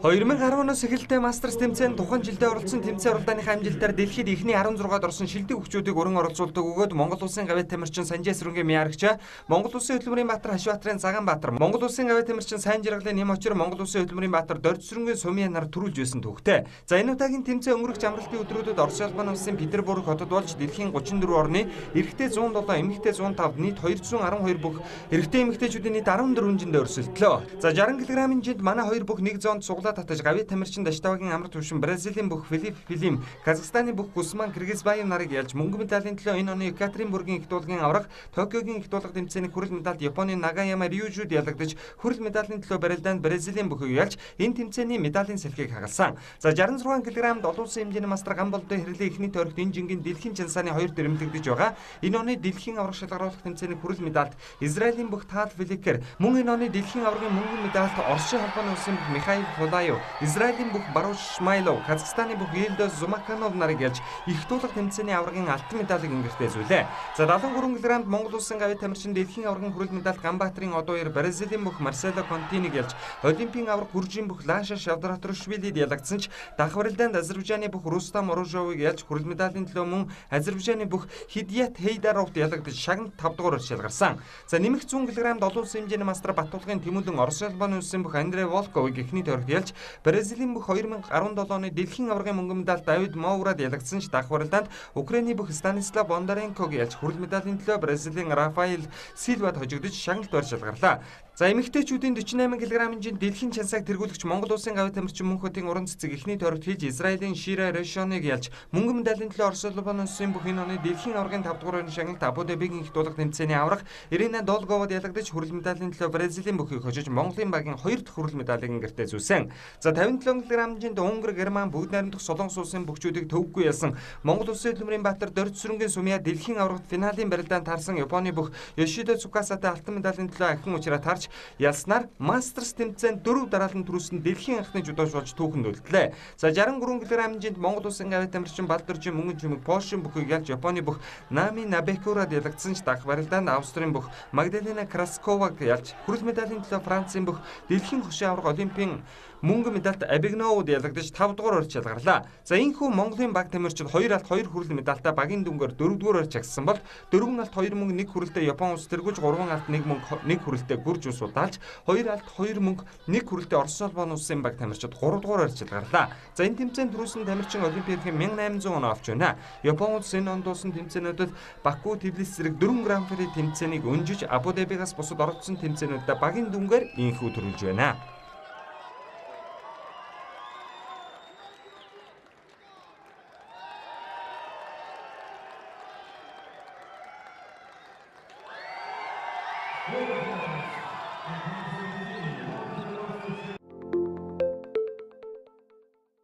2010-оос эхэлтэй Мастерс тэмцээнд тухайн жилдээ оролцсон тэмцээн уралдааныхаа амжилтаар дэлхийд эхний 16-д орсон шилдэг хүчүүдийг өрн оролцуулдаг өгөөд Монгол улсын гавьяа тамирчин Санжээ Сүрэнгийн Миарагчаа, Монгол улсын хөдөлмөрийн баатар Хашбаатарын Цагаанбаатар, Монгол улсын гавьяа тамирчин Сайн Жаргалын Нэм Очир, Монгол улсын хөдөлмөрийн баатар Дорж Сүрэнгийн Сумын нар төрүүлж байсан төвхтэй. За энэ удаагийн тэмцээн өнгөрөх амралтын өдрүүдэд Орос улбаны улсын Петербург хотод болж дэлхийн 34 орны эрэгтэй 107, эмэгтэй 105, нийт 212 бүх эрэгтэй эмэгтэйчүүдийн нийт 14 хүнжиндээ өрсөлдлөө. За 60 кг-ийн жинд манай хоёр бүх нэг зоонд суглаа татаж гавьяа тамирчин Даштавагийн амар түвшин Бразилийн бүх Филипп Филим, Казахстаны бүх Гусман Киргизбаев нарыг ялж мөнгө медалийн төлөө энэ оны Екатеринбургийн их дуулгын авраг, Токиогийн их дуулга тэмцээний хүрэл медальд Японы Нагаяма Рюжуд ялагдаж хүрэл медалийн төлөө барилдаанд Бразилийн бүхийг ялж энэ тэмцээний медалийн салхийг хагалсан. За 66 кг-д олон улсын хэмжээний мастер гамболтой хэрлээ эхний тойрогт энэ жингийн дэлхийн чансааны 2 дэрэмлэгдэж байгаа. Энэ оны дэлхийн авраг шалгаруулах тэмцээний хүрэл медальд Израилийн бүх Тал Фликер, мөн энэ оны дэлхийн аврагын мөнгөн медальд Оросын холбооны улсын бүх Михаил Фолаев, Израилийн бүх Баруш Шмайлов, Казахстаны бүх Елдос Зумаканов нарыг ялж их дуулга тэмцээний аврагын алтан медалийг ингэртээ зүйлээ. За 73 кг-д Монгол улсын гавьяа тамирчин дэлхийн аврагын хүрэл медальд Ганбаатарын одоо 2 Бразилийн бүх Марсело Континыг ялж Олимпийн авраг гүржийн бүх Лаша Шавдратуршвилид ялагдсан ч давхарлаанд Азербайджаны бүх Рустам Оружовыг ялж хүрэл медалийн төлөө мөн Азербайджаны бүх Хидият Хейдаровд ялагдаж шагнал 5 дугаараар шалгарсан. За нэмэх 100 кг-д олон улсын хэмжээний мастер Баттулгын Тэмүүлэн Орос улбаны улсын бүх Андрей Волковыг эхний тойрогт ялж Бразилийн бүх 2017 оны дэлхийн аврагын мөнгөн медаль Давид Моурад ялагдсан ч давхарлаанд Украины бүх Станислав Бондаренког ялж хүрэл медалийн төлөө Бразилийн Рафаэл Силвад хожигдож шагналт барь шалгарлаа. За эмэгтэйчүүдийн 48 кг-ийн жинд дэлхийн чансааг тэргүүлэгч Монгол улсын гавьяа тамирчин Мөнх хотын уран цэцэг эхний тойрогт хийж Израилийн Шира Решоныг ялж мөнгөн медалийн төлөө Орос улбаны улсын бүх энэ оны дэлхийн аврагын 5 дугаар шагналт Абу Дабигийн их дуулга тэмцээний авраг Ирина Долговод ялагдаж хүрэл медалийн төлөө Бразилийн бүхийг хожиж Монголын багийн 2 дахь хүрэл медалийг ингэртээ зүүлсэн. За 57 кг-ийн жинд Унгар, Герман, бүгд найрамдах Солонгос улсын бүгчүүдийг төвөггүй ялсан Монгол улсын хөдөлмөрийн баатар Дорж Сүрэнгийн Сумья дэлхийн аврагт финалийн барилдаанд таарсан Японы бүх Йошидо Цукасатай алтан медалийн төлөө ахин учраа тарж ялснаар Мастерс тэмцээнд 4 дараалан төрүүлсэн дэлхийн анхны жудооч болж түүхэнд үлдлээ. За 63 кг-ийн жинд Монгол улсын гавьяа тамирчин Балдоржийн мөнгөн чимэг Польшийн бүхийг ялж Японы бүх Нами Набекурад ялагдсан ч дах барилдаанд Австрийн бүх Магдалена Красковаг ялж хүрэл медалийн төлөө Францын бүх дэлхийн хошин авраг Олимпийн мөнгөн медальт Абигноуд ялагдаж 5 дугаар орж шалгарлаа. За энэхүү Монголын баг тамирчид 2 алт 2 хүрэл медальтай багийн дүнгээр 4 дугаар орж чагссан бол 4 алт 2 мөнгө 1 хүрэлтэй Япон улс тэргүүлж 3 алт 1 мөнгө 1 хүрэлтэй Гүрж улс удаалж 2 алт 2 мөнгө 1 хүрэлтэй Орос улбаны улсын баг тамирчид 3 дугаар орж шалгарлаа. За энэ тэмцээнд төрүүлсэн тамирчин Олимпийн 1800 он авч байна. Япон улс энэ онд болсон тэмцээнүүдэд Баку, Тбилис зэрэг 4 гран при тэмцээнийг өнжиж Абу Дабигаас бусад оролцсон тэмцээнүүдэд багийн дүнгээр инхүү төрүүлж байна.